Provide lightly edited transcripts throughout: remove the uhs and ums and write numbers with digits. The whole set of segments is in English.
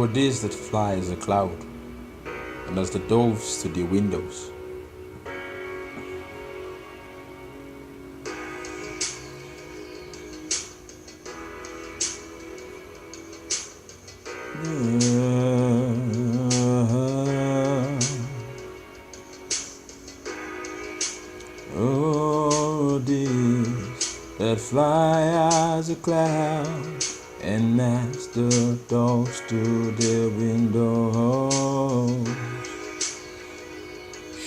Who are these that fly as a cloud, and as the doves to the windows? Oh, these that fly as a cloud, and as the doves to their windows.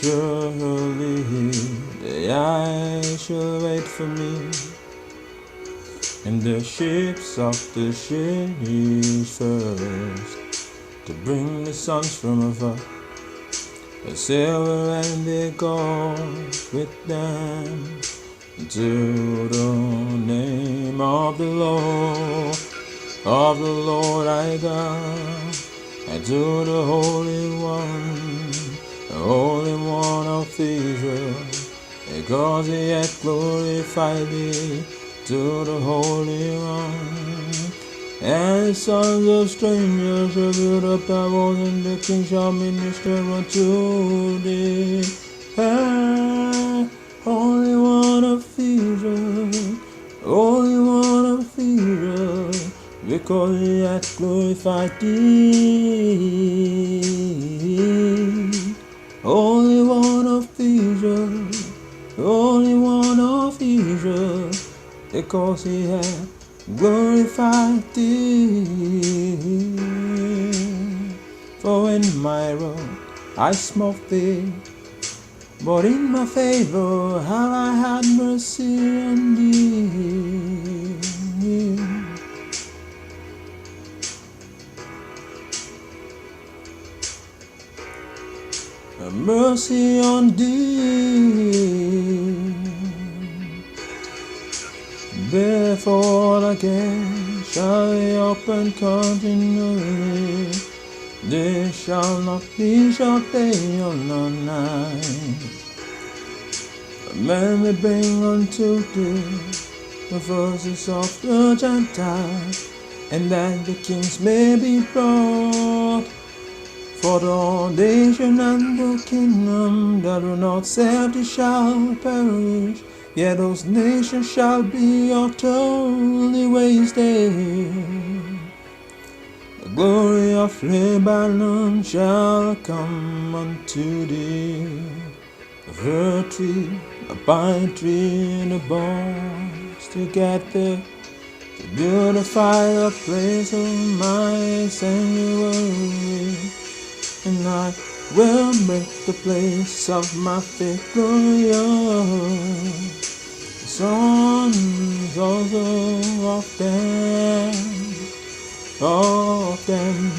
Surely the eyes shall wait for me, and the ships of the seas first, to bring the sons from afar, the silver and the gold with them, to the name of the Lord our God, and to the Holy One of Israel, because he hath glorified thee, to the Holy One. And the sons of strangers shall build up thy walls, and the king shall minister unto thee. Holy One of Israel, Holy One of Israel, because he hath glorified thee. Holy One of Israel, Holy One of Israel, because he hath glorified thee. For in my wrong I smote thee, but in my favor have I had mercy on thee. Have mercy on thee. Therefore again shall they open continually, they shall not be shut day or night. Men may bring unto thee the verses of the Gentiles, and that the kings may be brought. For the foundation and the kingdom that will not save thee shall perish, yet those nations shall be utterly wasted. The glory of Lebanon shall come unto thee, the fir tree, the pine tree, and the bones together, to beautify the place of my sanctuary. And I will make the place of my faith glorious. The sons also of them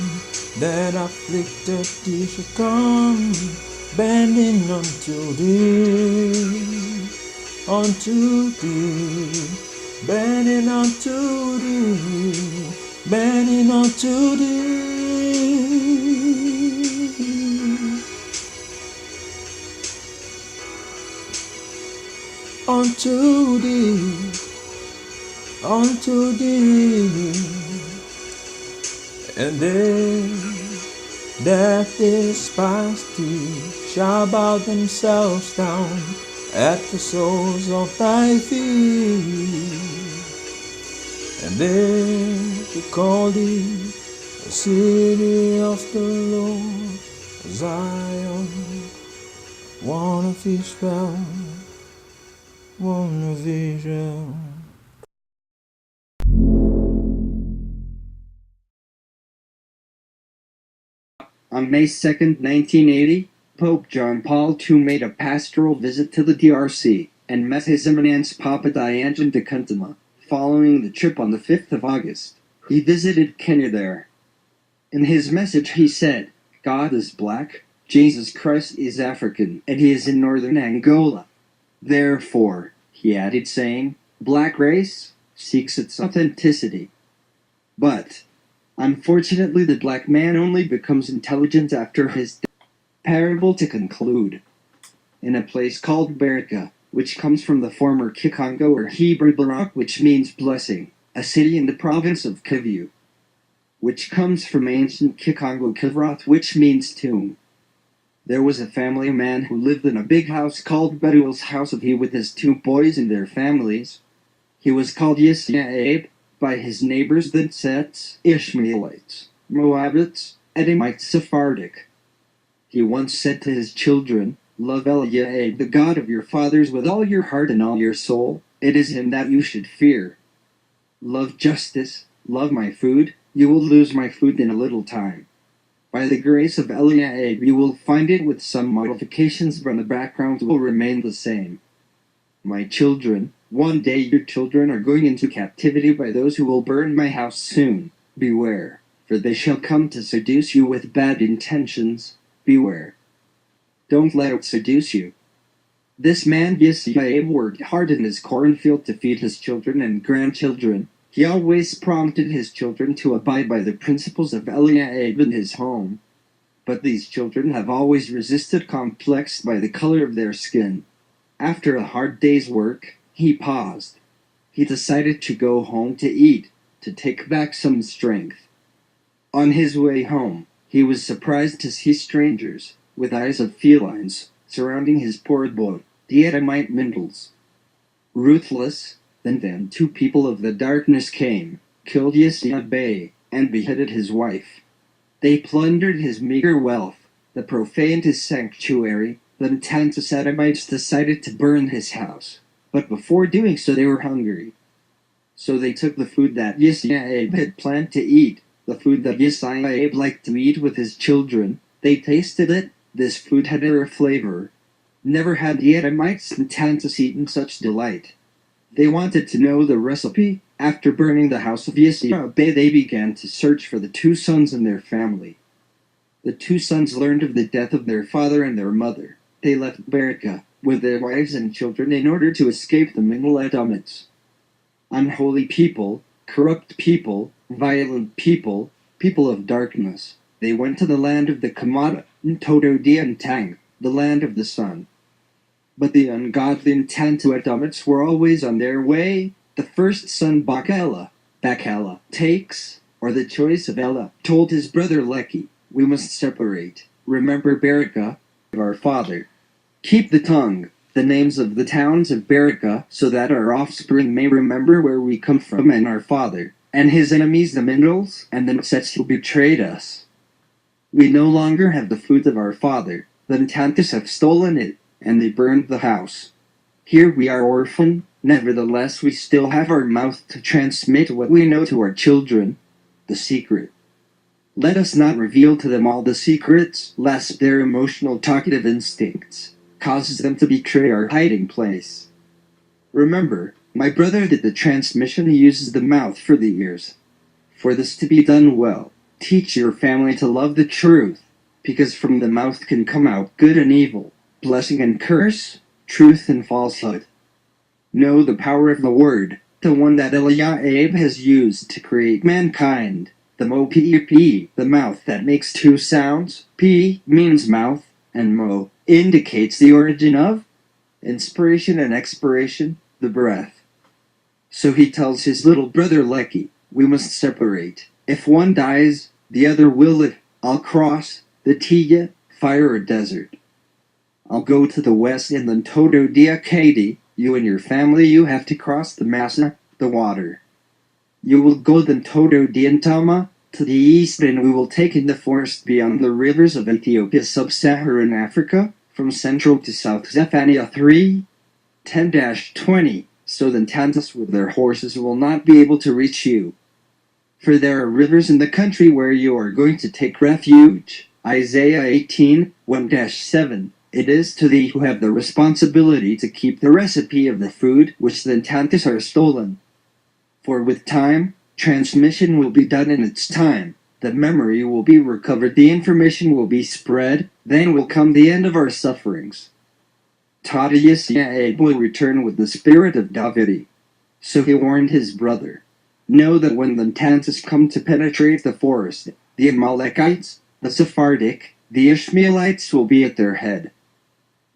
that afflicted thee shall come, bending unto thee, bending unto thee, bending unto thee. Unto thee, and they that despise thee shall bow themselves down at the soles of thy feet, and they shall call thee the city of the Lord, Zion, one of Israel. One of Israel. On May 2nd, 1980, Pope John Paul II made a pastoral visit to the DRC and met His Eminence Papa Diogenes de Kuntama. Following the trip on the 5th of August, he visited Kenya there. In his message he said, God is black, Jesus Christ is African, and he is in northern Angola. Therefore, he added, saying, black race seeks its authenticity. But, unfortunately, the black man only becomes intelligent after his death. Parable to conclude. In a place called Berika, which comes from the former Kikongo or Hebrew Barak, which means blessing, a city in the province of Kivu, which comes from ancient Kikongo Kivroth, which means tomb. There was a family man who lived in a big house called Betuel's house of he with his 2 boys and their families. He was called Yisrael by his neighbors the Sets, Ishmaelites, Moabites, Edomites, Sephardic. He once said to his children, "Love Eliah, the God of your fathers, with all your heart and all your soul. It is him that you should fear. Love justice, love my food. You will lose my food in a little time. By the grace of Eliah, you will find it with some modifications, but the background will remain the same. My children, one day your children are going into captivity by those who will burn my house soon. Beware, for they shall come to seduce you with bad intentions. Beware. Don't let it seduce you." This man Yisrael worked hard in his cornfield to feed his children and grandchildren. He always prompted his children to abide by the principles of Eliab in his home. But these children have always resisted, complexed by the color of their skin. After a hard day's work, he paused. He decided to go home to eat, to take back some strength. On his way home, he was surprised to see strangers, with eyes of felines, surrounding his poor boy, the Edomite Mindles. Ruthless, then 2 people of the darkness came, killed Yisrael, and beheaded his wife. They plundered his meager wealth, they profaned his sanctuary. Then 10 Edomites decided to burn his house. But before doing so they were hungry. So they took the food that Yisrael had planned to eat, the food that Yisrael liked to eat with his children. They tasted it. This food had a flavor. Never had the Edomites and Tantus eaten such delight. They wanted to know the recipe. After burning the house of Yisrael, they began to search for the 2 sons and their family. The 2 sons learned of the death of their father and their mother. They left Beersheba with their wives and children in order to escape the Mingle Edomites. Unholy people, corrupt people, violent people, people of darkness. They went to the land of the Kamada, Ntododi and Tang, the land of the sun. But the ungodly Tantu Edomites were always on their way. The first son Bakala takes, or the choice of Ella, told his brother Lehi, "We must separate. Remember Beersheba, our father. Keep the tongue, the names of the towns of Beersheba, so that our offspring may remember where we come from and our father, and his enemies the Mindles and the Sets who betrayed us. We no longer have the food of our father. The Tantus have stolen it, and they burned the house. Here we are orphaned, nevertheless we still have our mouth to transmit what we know to our children, the secret. Let us not reveal to them all the secrets, lest their emotional talkative instincts causes them to betray our hiding place. Remember, my brother did the transmission. He uses the mouth for the ears. For this to be done well, teach your family to love the truth, because from the mouth can come out good and evil, blessing and curse, truth and falsehood. Know the power of the word, the one that Eliab has used to create mankind. The Mo-P-E-P, the mouth that makes 2 sounds. P means mouth, and Mo indicates the origin of inspiration and expiration, the breath. So he tells his little brother Lehi, "We must separate. If one dies, the other will live. I'll cross the Tiya, fire or desert. I'll go to the west in the Todo Diakadi. You and your family, you have to cross the Massa, the water. You will go the Todo Diantama to the east, and we will take in the forest beyond the rivers of Ethiopia, sub-Saharan Africa, from central to south. Zephaniah 3:10-20. So the Tantus with their horses will not be able to reach you. For there are rivers in the country where you are going to take refuge." Isaiah 18:1-7. It is to thee who have the responsibility to keep the recipe of the food which the Tantus are stolen. For with time, transmission will be done in its time. The memory will be recovered, the information will be spread, then will come the end of our sufferings. Yisrael will return with the spirit of David. So he warned his brother, "Know that when the Tantus come to penetrate the forest, the Amalekites, the Sephardic, the Ishmaelites will be at their head.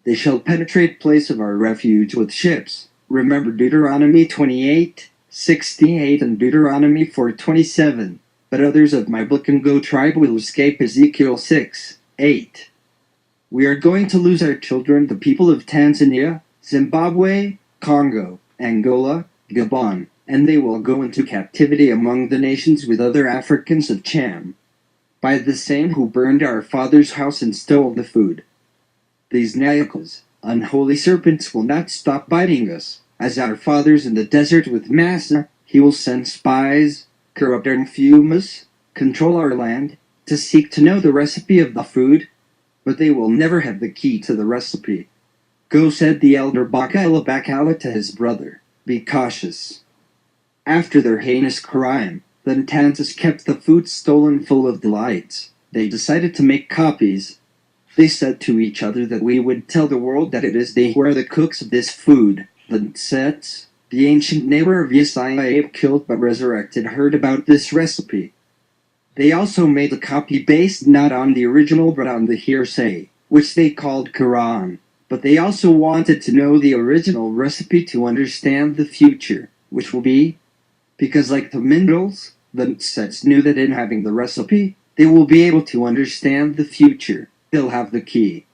They shall penetrate place of our refuge with ships." Remember Deuteronomy 28:68 and Deuteronomy 4:27. but others of my Bukango tribe will escape. Ezekiel 6:8. We are going to lose our children, the people of Tanzania, Zimbabwe, Congo, Angola, Gabon, and they will go into captivity among the nations with other Africans of Cham, by the same who burned our father's house and stole the food. These Nyakas, unholy serpents, will not stop biting us. As our fathers in the desert with Massa, he will send spies, corrupt and infumous, control our land, to seek to know the recipe of the food, but they will never have the key to the recipe. Go, said the elder Mikhael to his brother, be cautious. After their heinous crime, the Ntantas kept the food stolen full of delights. They decided to make copies. They said to each other that we would tell the world that it is they who are the cooks of this food. The Ntsets, the ancient neighbor of Yesaya killed but resurrected, heard about this recipe. They also made a copy based not on the original but on the hearsay, which they called Quran. But they also wanted to know the original recipe to understand the future, which will be, because like the Mindals, the Ntsets knew that in having the recipe, they will be able to understand the future. They'll have the key.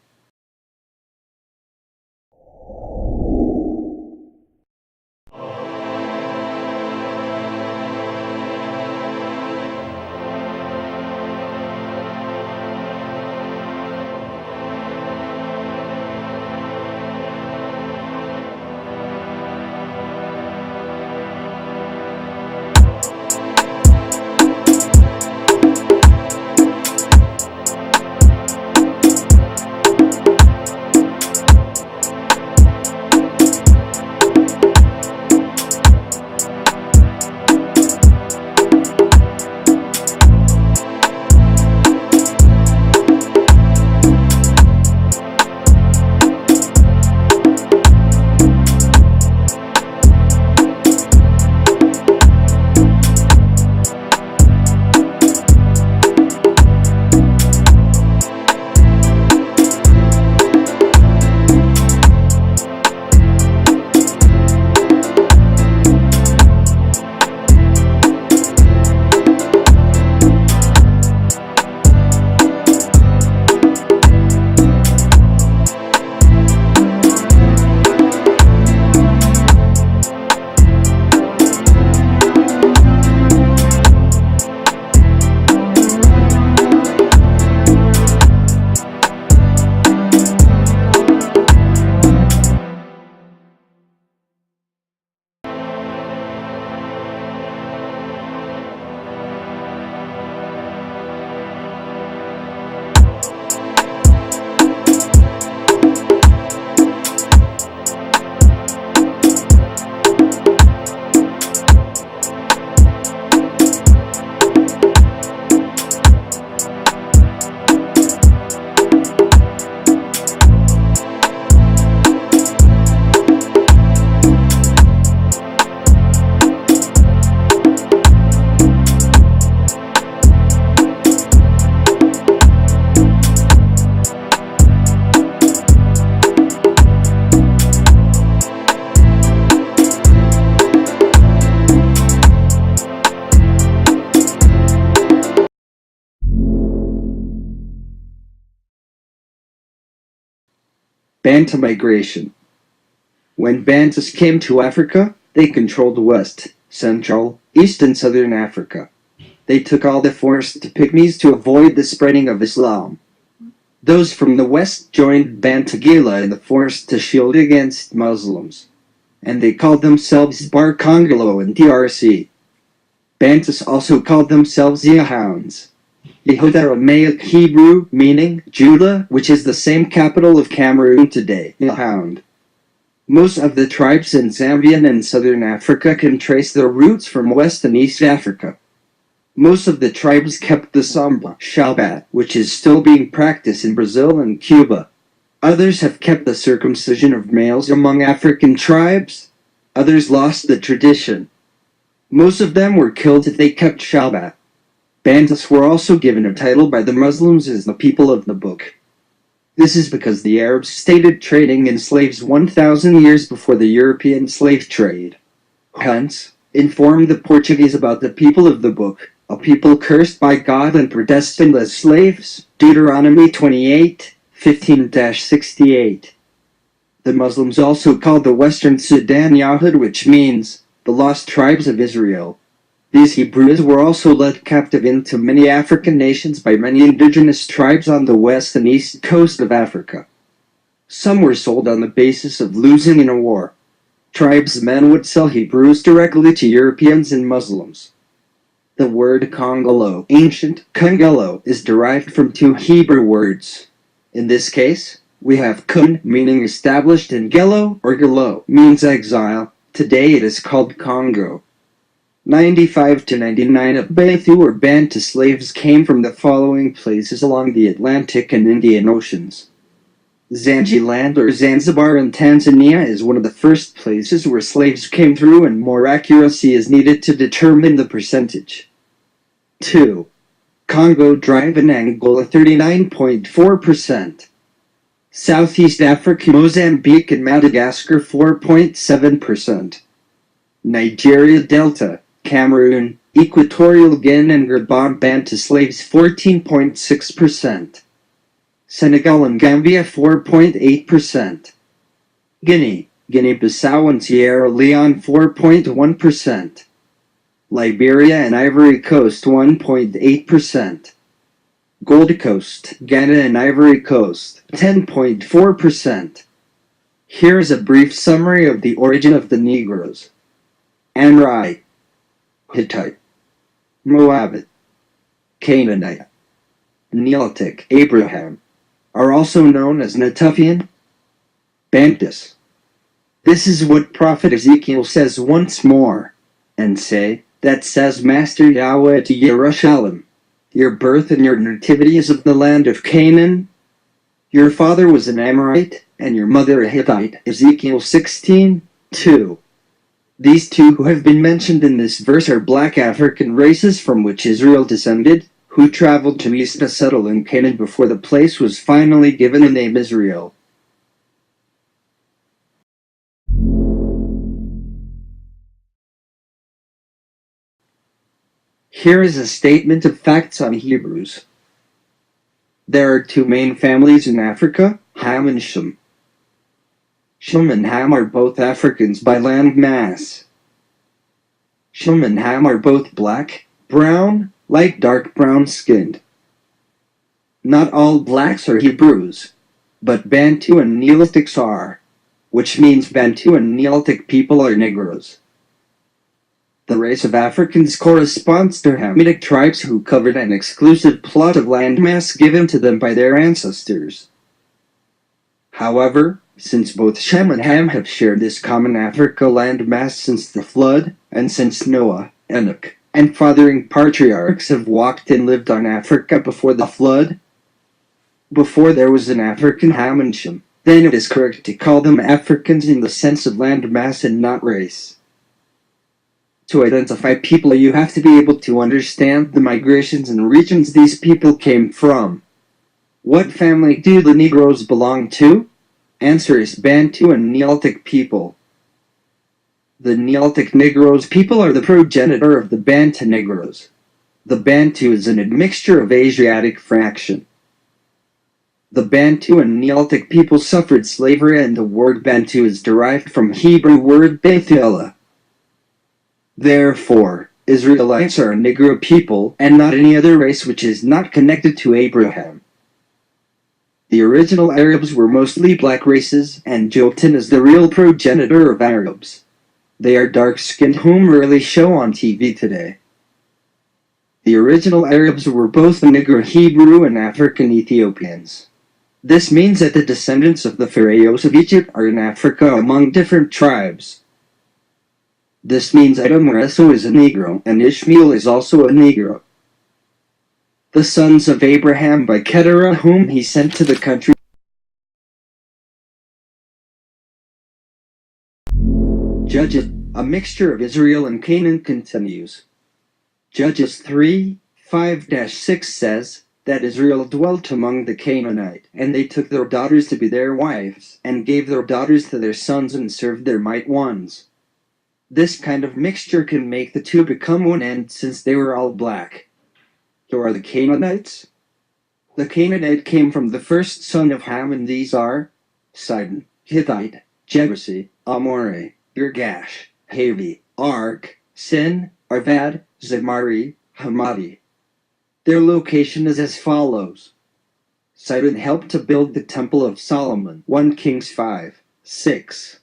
Bantu migration. When Bantus came to Africa, they controlled West, Central, East and Southern Africa. They took all the forest pygmies to avoid the spreading of Islam. Those from the West joined Bantagila in the forest to shield against Muslims, and they called themselves Bar Congolo and DRC. Bantus also called themselves Yahounds. Yehuda Aramaic Hebrew meaning Judah, which is the same capital of Cameroon today, Yahound. Most of the tribes in Zambia and Southern Africa can trace their roots from West and East Africa. Most of the tribes kept the Samba Shabbat, which is still being practiced in Brazil and Cuba. Others have kept the circumcision of males among African tribes. Others lost the tradition. Most of them were killed if they kept Shabbat. Bantus were also given a title by the Muslims as the people of the book. This is because the Arabs started trading in slaves 1,000 years before the European slave trade. Hence, informed the Portuguese about the people of the book, a people cursed by God and predestined as slaves. Deuteronomy 28:15-68. The Muslims also called the Western Sudan Yahud, which means the lost tribes of Israel. These Hebrews were also led captive into many African nations by many indigenous tribes on the west and east coast of Africa. Some were sold on the basis of losing in a war. Tribesmen would sell Hebrews directly to Europeans and Muslims. The word Congolo, ancient Congolo, is derived from two Hebrew words. In this case, we have kun, meaning established, and gelo, or gelo, means exile. Today it is called Congo. 95 to 99 of Bantu or Bantu slaves came from the following places along the Atlantic and Indian Oceans. Zanziland or Zanzibar in Tanzania is one of the first places where slaves came through, and more accuracy is needed to determine the percentage. 2. Congo Drive in Angola 39.4%. Southeast Africa, Mozambique and Madagascar 4.7%. Nigeria Delta, Cameroon, Equatorial Guinea and Gabon Bantu slaves 14.6%. Senegal and Gambia 4.8%. Guinea, Guinea-Bissau and Sierra Leone 4.1%. Liberia and Ivory Coast 1.8%. Gold Coast, Ghana and Ivory Coast 10.4%. Here is a brief summary of the origin of the Negroes. Amorite, Hittite, Moabite, Canaanite, Neolithic, Abraham, are also known as Natufian, Bantus. This is what Prophet Ezekiel says once more, and say, that says Master Yahweh to Jerusalem, your birth and your nativity is of the land of Canaan. Your father was an Amorite, and your mother a Hittite. Ezekiel 16:2. These two who have been mentioned in this verse are black African races from which Israel descended, who traveled to east to settle in Canaan before the place was finally given the name Israel. Here is a statement of facts on Hebrews. There are two main families in Africa, Ham and Shem. Shem and Ham are both Africans by land mass. Shem and Ham are both black, brown, light dark brown skinned. Not all blacks are Hebrews, but Bantu and Neolithics are, which means Bantu and Neolithic people are Negroes. The race of Africans corresponds to Hamitic tribes who covered an exclusive plot of landmass given to them by their ancestors. However, since both Shem and Ham have shared this common Africa landmass since the flood, and since Noah, Enoch, and fathering patriarchs have walked and lived on Africa before the flood, before there was an African Ham and Shem, then it is correct to call them Africans in the sense of landmass and not race. To identify people, you have to be able to understand the migrations and regions these people came from. What family do the Negroes belong to? Answer is Bantu and Neolithic people. The Neolithic Negroes people are the progenitor of the Bantu Negroes. The Bantu is an admixture of Asiatic fraction. The Bantu and Neolithic people suffered slavery, and the word Bantu is derived from Hebrew word Bethela. Therefore, Israelites are a Negro people and not any other race which is not connected to Abraham. The original Arabs were mostly black races, and Joktan is the real progenitor of Arabs. They are dark-skinned whom rarely show on TV today. The original Arabs were both Negro Hebrew and African Ethiopians. This means that the descendants of the pharaohs of Egypt are in Africa among different tribes. This means Adam Reso is a Negro, and Ishmael is also a Negro. The sons of Abraham by Keturah whom he sent to the country. Judges, a mixture of Israel and Canaan continues. Judges 3:5-6 says that Israel dwelt among the Canaanite, and they took their daughters to be their wives, and gave their daughters to their sons and served their might ones. This kind of mixture can make the two become one, and since they were all black. So are the Canaanites? The Canaanite came from the first son of Ham, and these are Sidon, Hittite, Jebusi, Amorite, Girgash, Havi, Ark, Sin, Arvad, Zemari, Hamati. Their location is as follows. Sidon helped to build the Temple of Solomon, 1 Kings 5:6.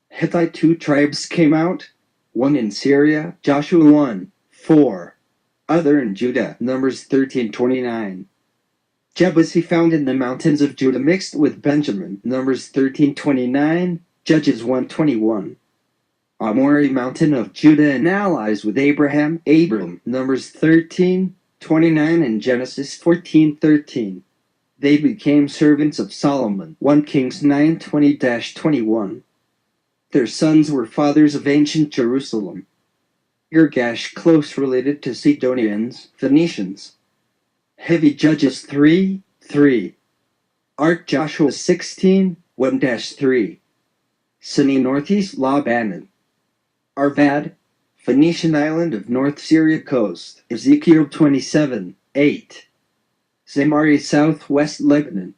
Hittite 2 tribes came out, one in Syria, Joshua 1:4. Other in Judah, Numbers 13:29. Jebusi found in the mountains of Judah mixed with Benjamin, Numbers 13:29, Judges 1:21. Amorite mountain of Judah and allies with Abraham, Abram, Numbers 13:29 and Genesis 14:13. They became servants of Solomon, 1 Kings 9:20-21. Their sons were fathers of ancient Jerusalem. Girgash close related to Sidonians, Phoenicians. Heavy Judges 3:3. Ark Joshua 16:1-3. Sunni Northeast Labanan. Arvad, Phoenician island of North Syria coast, Ezekiel 27:8. Zemari southwest Lebanon.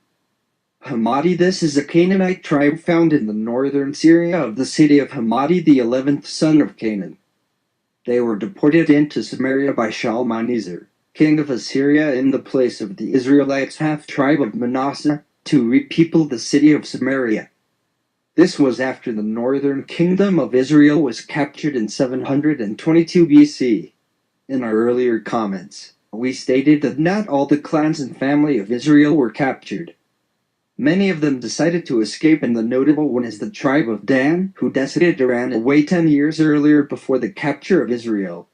Hamati. This is a Canaanite tribe found in the northern Syria of the city of Hamati, the 11th son of Canaan. They were deported into Samaria by Shalmaneser, king of Assyria, in the place of the Israelites half-tribe of Manasseh, to repeople the city of Samaria. This was after the northern kingdom of Israel was captured in 722 BC. In our earlier comments, we stated that not all the clans and family of Israel were captured. Many of them decided to escape, and the notable one is the tribe of Dan, who decided to run away 10 years earlier before the capture of Israel.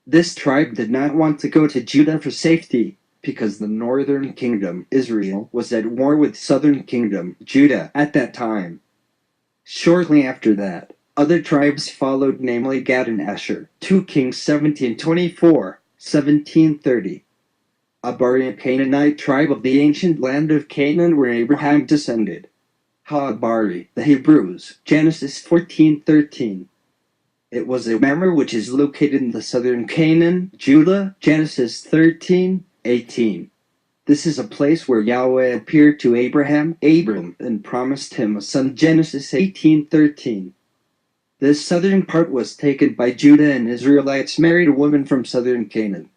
This tribe did not want to go to Judah for safety, because the northern kingdom, Israel, was at war with southern kingdom, Judah, at that time. Shortly after that, other tribes followed, namely Gad and Asher, 2 Kings 17:24-17:30. Abari, a Canaanite tribe of the ancient land of Canaan where Abraham descended. Ha-Abari, the Hebrews, Genesis 14:13. It was a member which is located in the southern Canaan, Judah, Genesis 13:18. This is a place where Yahweh appeared to Abraham, Abram, and promised him a son, Genesis 18:13. This southern part was taken by Judah, and Israelites married a woman from southern Canaan.